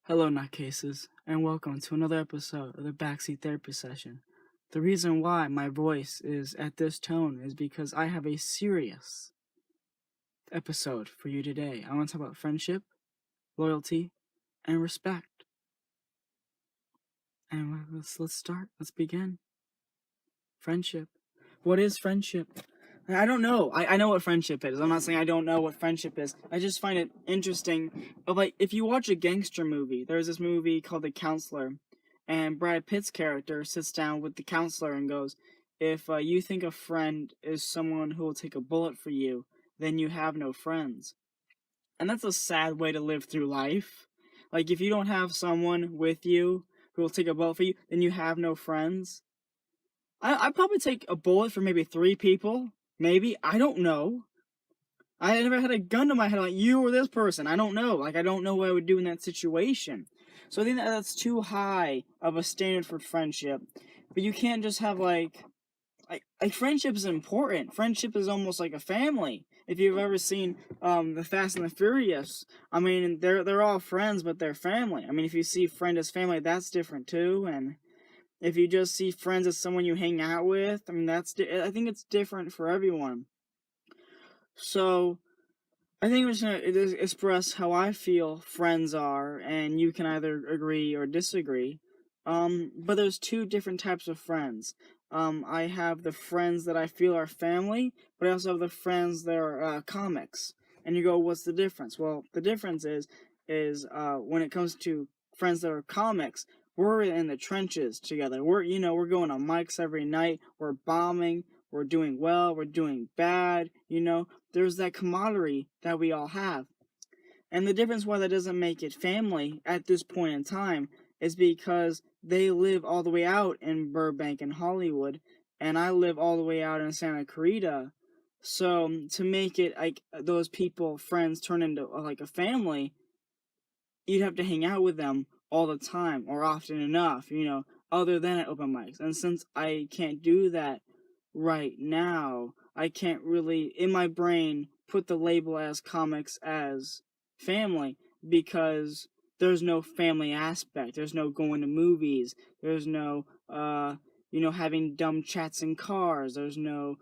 Hello, nutcases, and welcome to another episode of the Backseat Therapy Session. The reason why my voice is at this tone is because I have a serious episode for you today. I want to talk about friendship, loyalty, and respect. And let's start. Let's begin. Friendship. What is friendship? I don't know. I know what friendship is. I'm not saying I don't know what friendship is. I just find it interesting. Like, if you watch a gangster movie, there's this movie called The Counselor, and Brad Pitt's character sits down with the counselor and goes, if you think a friend is someone who will take a bullet for you, then you have no friends. And that's a sad way to live through life. Like, if you don't have someone with you who will take a bullet for you, then you have no friends. I'd probably take a bullet for maybe 3 people. Maybe. I don't know. I never had a gun to my head like you or this person. I don't know. Like, I don't know what I would do in that situation. So I think that's too high of a standard for friendship. But you can't just have like friendship is important. Friendship is almost like a family. If you've ever seen the Fast and the Furious, I mean they're all friends, but they're family. I mean, if you see friend as family, that's different too. And if you just see friends as someone you hang out with, I mean I think it's different for everyone. So I think I'm just gonna express how I feel friends are, and you can either agree or disagree. But there's 2 different types of friends. I have the friends that I feel are family, but I also have the friends that are comics. And you go, what's the difference? Well, the difference is when it comes to friends that are comics, we're in the trenches together. We're going on mics every night. We're bombing. We're doing well. We're doing bad. There's that camaraderie that we all have. And the difference why that doesn't make it family at this point in time is because they live all the way out in Burbank and Hollywood, and I live all the way out in Santa Clarita. So to make it like those people, friends, turn into like a family, you'd have to hang out with them all the time or often enough, other than at open mics. And since I can't do that right now, I can't really, in my brain, put the label as comics as family because there's no family aspect. There's no going to movies. There's no, having dumb chats in cars. There's no,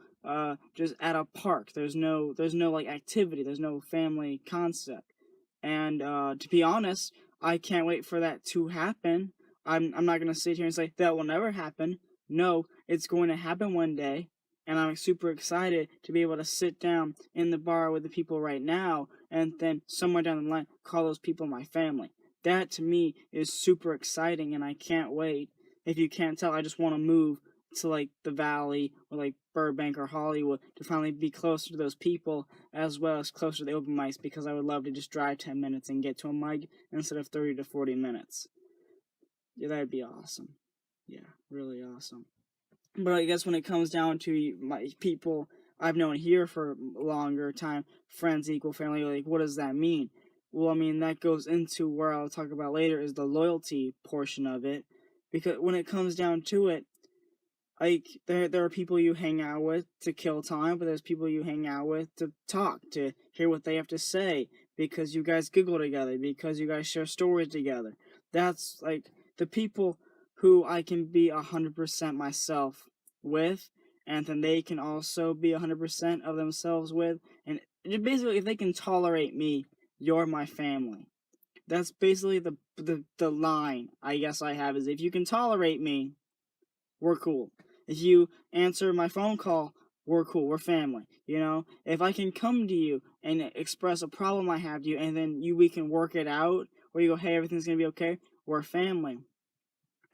just at a park. There's no like activity. There's no family concept. And to be honest, I can't wait for that to happen. I'm not gonna sit here and say that will never happen. No, it's going to happen one day, and I'm super excited to be able to sit down in the bar with the people right now, and then somewhere down the line call those people my family. That to me is super exciting, and I can't wait. If you can't tell, I just want to move to like the Valley or like Burbank or Hollywood to finally be closer to those people as well as closer to the open mics because I would love to just drive 10 minutes and get to a mic instead of 30 to 40 minutes. Yeah, that'd be awesome. Yeah, really awesome. But I guess when it comes down to my people I've known here for a longer time, friends equal family, like what does that mean? Well, I mean, that goes into where I'll talk about later is the loyalty portion of it. Because when it comes down to it, like there are people you hang out with to kill time, but there's people you hang out with to talk, to hear what they have to say, because you guys giggle together, because you guys share stories together. That's like the people who I can be 100% myself with, and then they can also be 100% of themselves with, and basically if they can tolerate me, you're my family. That's basically the line I guess I have is if you can tolerate me, we're cool. If you answer my phone call, we're cool. We're family. If I can come to you and express a problem I have to you, and then we can work it out, where you go, hey, everything's gonna be okay. We're family,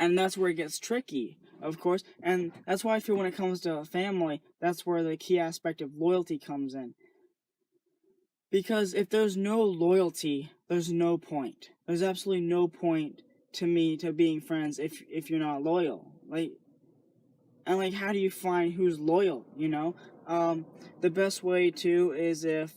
and that's where it gets tricky, of course. And that's why I feel when it comes to family, that's where the key aspect of loyalty comes in. Because if there's no loyalty, there's no point. There's absolutely no point to me to being friends if you're not loyal. And how do you find who's loyal, the best way to is if,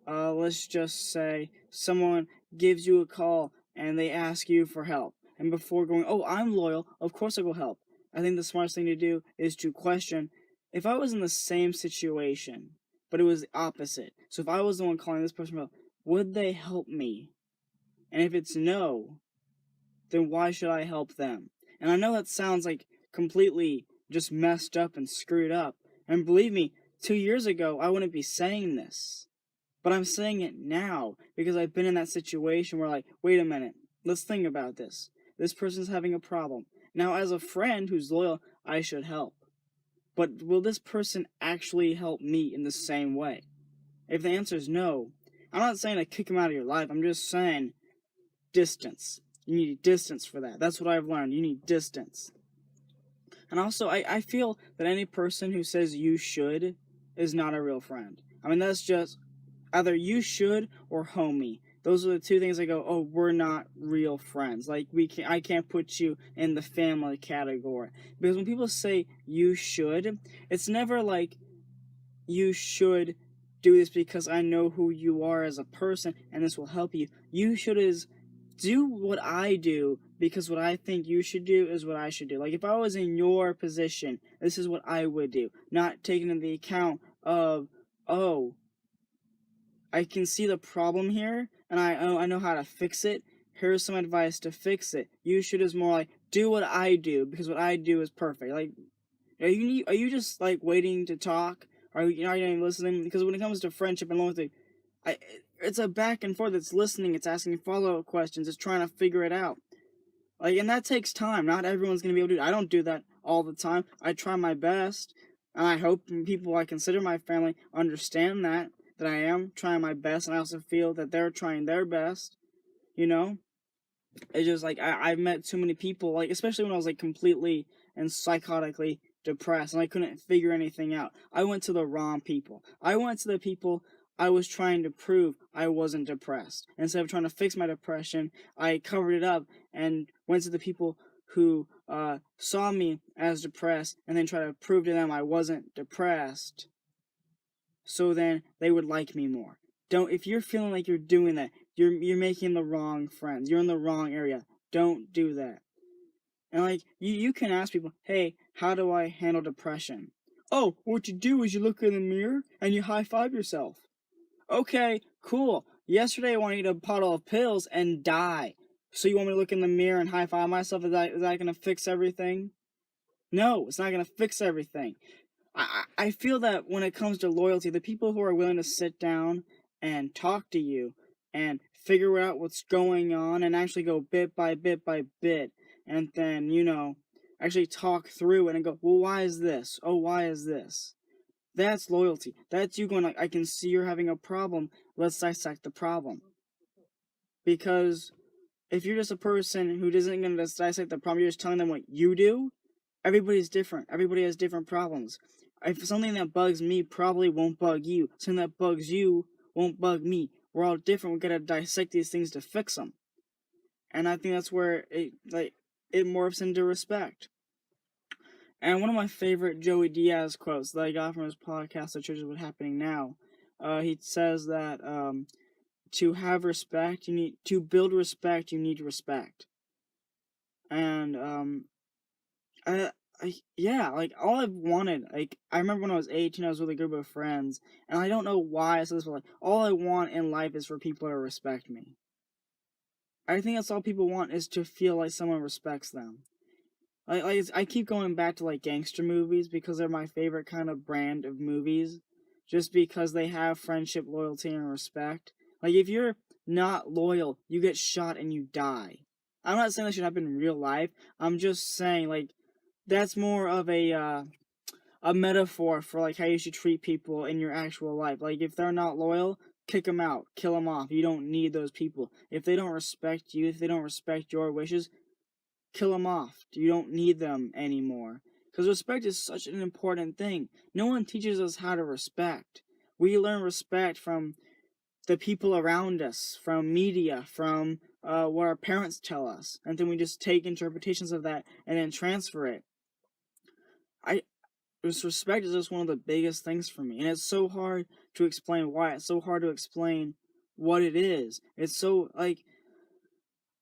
let's just say, someone gives you a call and they ask you for help. And before going, oh, I'm loyal, of course I will help. I think the smartest thing to do is to question, if I was in the same situation, but it was the opposite. So if I was the one calling this person up, would they help me? And if it's no, then why should I help them? And I know that sounds like completely just messed up and screwed up. And believe me, 2 years ago, I wouldn't be saying this. But I'm saying it now because I've been in that situation where, like, wait a minute, let's think about this. This person's having a problem. Now, as a friend who's loyal, I should help. But will this person actually help me in the same way? If the answer is no, I'm not saying to kick them out of your life. I'm just saying distance. You need distance for that. That's what I've learned. You need distance. And also, I feel that any person who says you should is not a real friend. I mean, that's just either you should or homie. Those are the two things I go, oh, we're not real friends. Like, I can't put you in the family category. Because when people say you should, it's never like you should do this because I know who you are as a person and this will help you. You should is do what I do because what I think you should do is what I should do. Like, if I was in your position, this is what I would do. Not taking into the account of, oh, I can see the problem here, and I know how to fix it. Here's some advice to fix it. You should is more like, do what I do, because what I do is perfect. Like, are you just, like, waiting to talk? Are you not even listening? Because when it comes to friendship and loyalty, it's a back and forth. It's listening. It's asking follow-up questions. It's trying to figure it out. Like, and that takes time. Not everyone's going to be able to do it. I don't do that all the time. I try my best, and I hope people I consider my family understand that I am trying my best, and I also feel that they're trying their best, you know? It's just, like, I've met too many people, like, especially when I was, like, completely and psychotically depressed, and I couldn't figure anything out. I went to the wrong people. I went to the people I was trying to prove I wasn't depressed. Instead of trying to fix my depression, I covered it up and went to the people who saw me as depressed and then tried to prove to them I wasn't depressed, so then they would like me more. If you're feeling like you're doing that, you're making the wrong friends. You're in the wrong area. Don't do that. And, like, you can ask people, hey, how do I handle depression? Oh, what you do is you look in the mirror and you high five yourself. Okay, cool. Yesterday I wanted to eat a bottle of pills and die. So you want me to look in the mirror and high five myself? Is that gonna fix everything? No, it's not gonna fix everything. I feel that when it comes to loyalty, the people who are willing to sit down and talk to you and figure out what's going on and actually go bit by bit by bit and then, actually talk through it and go, well, why is this? Oh, why is this? That's loyalty. That's you going like, I can see you're having a problem. Let's dissect the problem. Because if you're just a person who isn't going to dissect the problem, you're just telling them what you do, everybody's different. Everybody has different problems. If something that bugs me probably won't bug you. Something that bugs you won't bug me. We're all different. We gotta dissect these things to fix them. And I think that's where it morphs into respect. And one of my favorite Joey Diaz quotes that I got from his podcast, The Church is What's Happening Now, he says that to have respect, to build respect, you need respect. And yeah, like, all I've wanted, like, I remember when I was 18, I was with a group of friends, and I don't know why I said this, but, like, all I want in life is for people to respect me. I think that's all people want, is to feel like someone respects them. Like I keep going back to, like, gangster movies, because they're my favorite kind of brand of movies, just because they have friendship, loyalty, and respect. Like, if you're not loyal, you get shot and you die. I'm not saying that should happen in real life, I'm just saying, like, that's more of a metaphor for, like, how you should treat people in your actual life. Like, if they're not loyal, kick them out, kill them off. You don't need those people. If they don't respect you, if they don't respect your wishes, kill them off. You don't need them anymore. Because respect is such an important thing. No one teaches us how to respect. We learn respect from the people around us, from media, from what our parents tell us, and then we just take interpretations of that and then transfer it. Respect is just one of the biggest things for me, and it's so hard to explain why. It's so hard to explain what it is. It's so, like,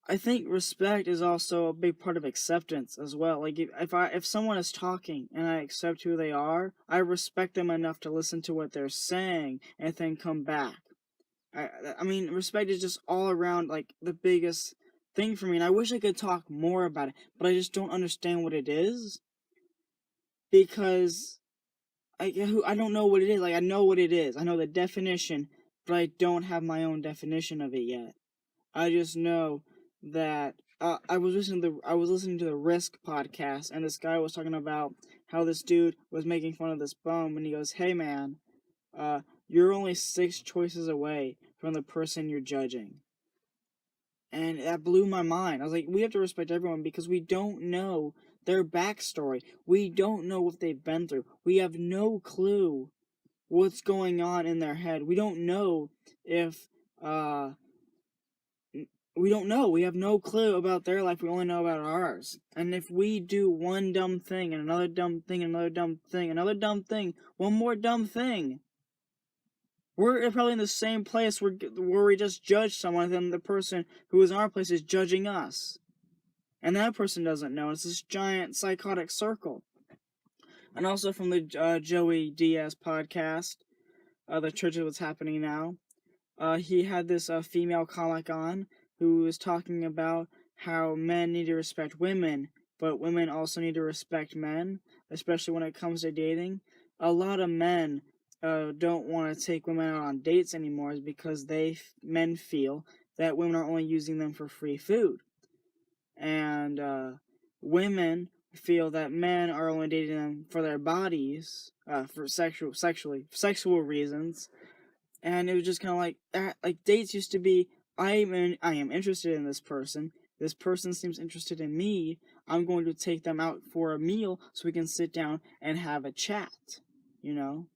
I think respect is also a big part of acceptance as well. Like, if someone is talking and I accept who they are, I respect them enough to listen to what they're saying and then come back. I mean, respect is just all around, like, the biggest thing for me, and I wish I could talk more about it, but I just don't understand what it is, because I don't know what it is. Like, I know what it is. I know the definition, but I don't have my own definition of it yet. I just know that I was listening to the Risk podcast, and this guy was talking about how this dude was making fun of this bum, and he goes, "Hey man, you're only 6 choices away from the person you're judging." And that blew my mind. I was like, we have to respect everyone because we don't know their backstory. We don't know what they've been through. We have no clue what's going on in their head. We don't know if, we don't know. We have no clue about their life. We only know about ours. And if we do one dumb thing and another dumb thing and another dumb thing, another dumb thing, one more dumb thing, we're probably in the same place where we just judge someone, and then the person who is in our place is judging us. And that person doesn't know. It's this giant psychotic circle. And also from the Joey Diaz podcast, The Church of What's Happening Now, he had this female comic on who was talking about how men need to respect women, but women also need to respect men, especially when it comes to dating. A lot of men don't want to take women out on dates anymore because men feel that women are only using them for free food. And women feel that men are only dating them for their bodies, for sexual reasons. And it was just kind of like that. Like, dates used to be, I am interested in this person. This person seems interested in me. I'm going to take them out for a meal so we can sit down and have a chat, you know?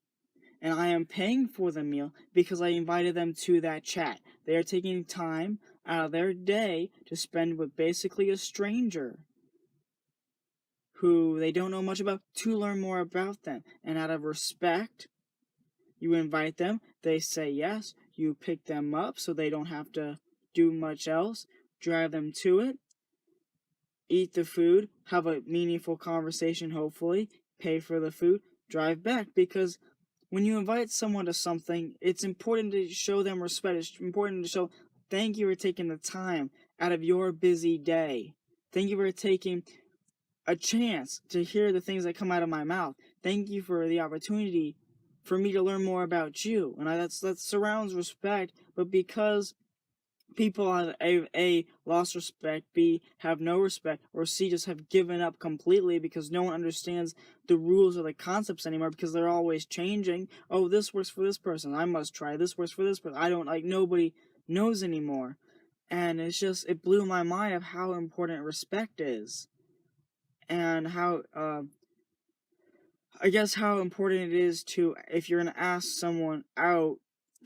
And I am paying for the meal because I invited them to that chat. They are taking time out of their day to spend with basically a stranger who they don't know much about, to learn more about them. And out of respect, you invite them, they say yes, you pick them up so they don't have to do much else, drive them to it, eat the food, have a meaningful conversation, hopefully, pay for the food, drive back. Because when you invite someone to something, it's important to show them respect. It's important to show, thank you for taking the time out of your busy day. Thank you for taking a chance to hear the things that come out of my mouth. Thank you for the opportunity for me to learn more about you. And that surrounds respect, but because people have A, lost respect, B, have no respect, or C, just have given up completely because no one understands the rules or the concepts anymore because they're always changing. Oh, this works for this person, I must try. This works for this person. Nobody knows anymore. And it blew my mind of how important respect is. And how, I guess how important it is to, if you're going to ask someone out,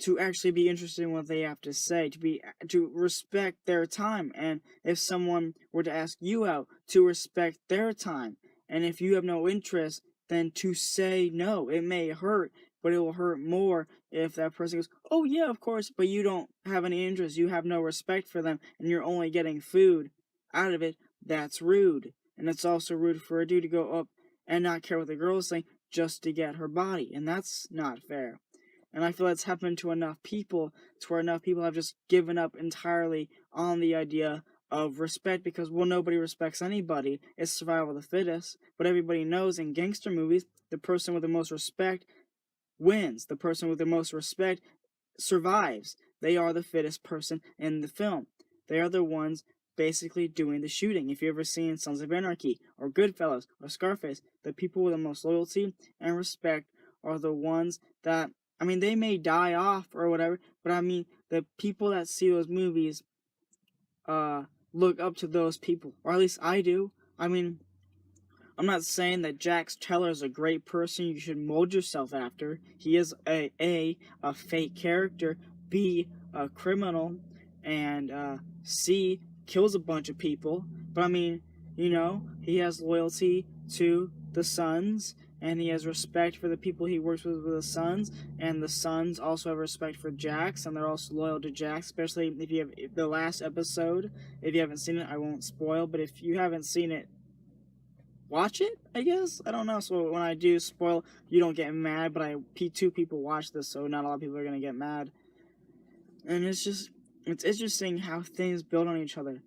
to actually be interested in what they have to say, to respect their time. And if someone were to ask you out, to respect their time. And if you have no interest, then to say no. It may hurt, but it will hurt more if that person goes, oh yeah, of course, but you don't have any interest, you have no respect for them, and you're only getting food out of it. That's rude. And it's also rude for a dude to go up and not care what the girl is saying just to get her body. And that's not fair. And I feel that's happened to enough people, to where enough people have just given up entirely on the idea of respect because, well, nobody respects anybody. It's survival of the fittest. But everybody knows in gangster movies, the person with the most respect wins. The person with the most respect survives. They are the fittest person in the film. They are the ones basically doing the shooting. If you've ever seen Sons of Anarchy or Goodfellas or Scarface, the people with the most loyalty and respect are the ones that, they may die off or whatever, but the people that see those movies look up to those people, or at least I do. I'm not saying that Jax Teller is a great person you should mold yourself after. He is a fake character, B, a criminal, and C, kills a bunch of people. But he has loyalty to the Sons, and he has respect for the people he works with the Sons, and the Sons also have respect for Jax, and they're also loyal to Jax, especially if you have the last episode. If you haven't seen it, I won't spoil, but if you haven't seen it, watch it, I guess? I don't know, so when I do spoil, you don't get mad, but two people watch this, so not a lot of people are gonna get mad. And it's interesting how things build on each other.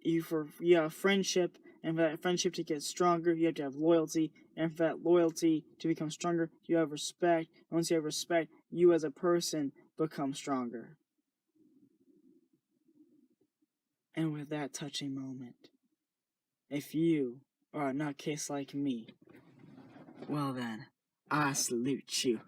you have friendship, and for that friendship to get stronger, you have to have loyalty, and for that loyalty to become stronger, you have respect. And once you have respect, you as a person become stronger. And with that touching moment, if you are a nutcase like me, well then, I salute you.